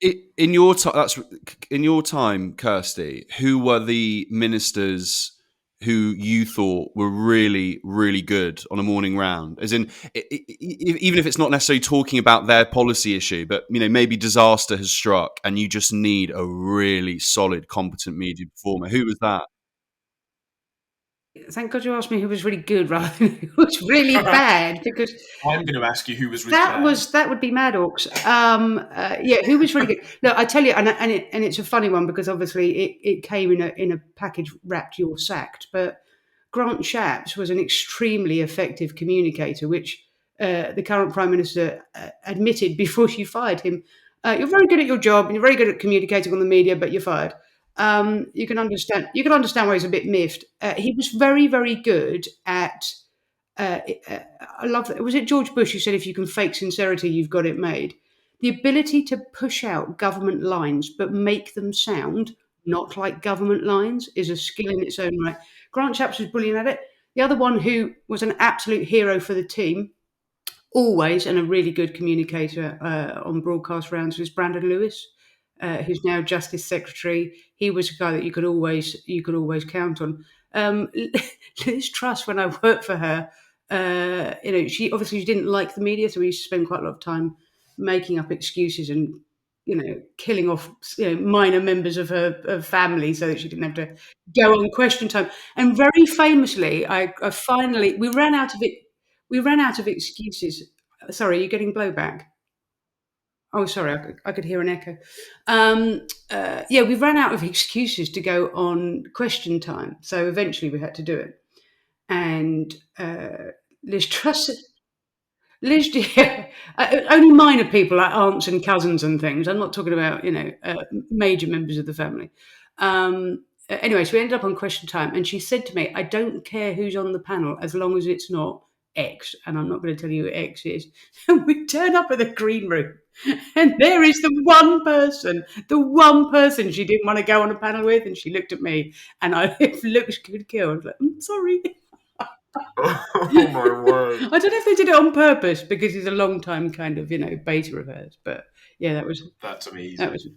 In your time, in your time, Kirsty. Who were the ministers who you thought were really, really good on a morning round? As in, even if it's not necessarily talking about their policy issue, but maybe disaster has struck, and you just need a really solid, competent media performer. Who was that? Thank God you asked me who was really good rather than who was really bad, because I'm going to ask you who was really bad. that would be Maddox. Yeah, who was really good? No, I tell you, and it's a funny one because obviously it came in a package wrapped "you're sacked," but Grant Shapps was an extremely effective communicator, which the current Prime Minister admitted before she fired him. You're very good at your job, and you're very good at communicating on the media, but you're fired. You can understand. You can understand why he's a bit miffed. He was very, very good at. I love that. Was it George Bush who said, "If you can fake sincerity, you've got it made." The ability to push out government lines but make them sound not like government lines is a skill in its own right. Grant Shapps was brilliant at it. The other one who was an absolute hero for the team, always, and a really good communicator on broadcast rounds, was Brandon Lewis, who's now Justice Secretary. He was a guy that you could always count on. Liz Truss, when I worked for her, she obviously didn't like the media, so we used to spend quite a lot of time making up excuses and killing off minor members of her family so that she didn't have to go on Question Time. And very famously, I finally we ran out of it. We ran out of excuses. Sorry, are you getting blowback? Oh, sorry, I could hear an echo. Yeah, we ran out of excuses to go on Question Time, so eventually we had to do it. And Liz Truss, Liz, yeah, only minor people like aunts and cousins and things. I'm not talking about major members of the family. Anyway, so we ended up on Question Time, and she said to me, "I don't care who's on the panel as long as it's not X," and I'm not going to tell you who X is. And we turn up at the green room, and there is the one person she didn't want to go on a panel with, and she looked at me, and if looks could kill, I was like, "I'm sorry." Oh my word! I don't know if they did it on purpose because he's a long time kind of beta of hers, but yeah, That's amazing. that was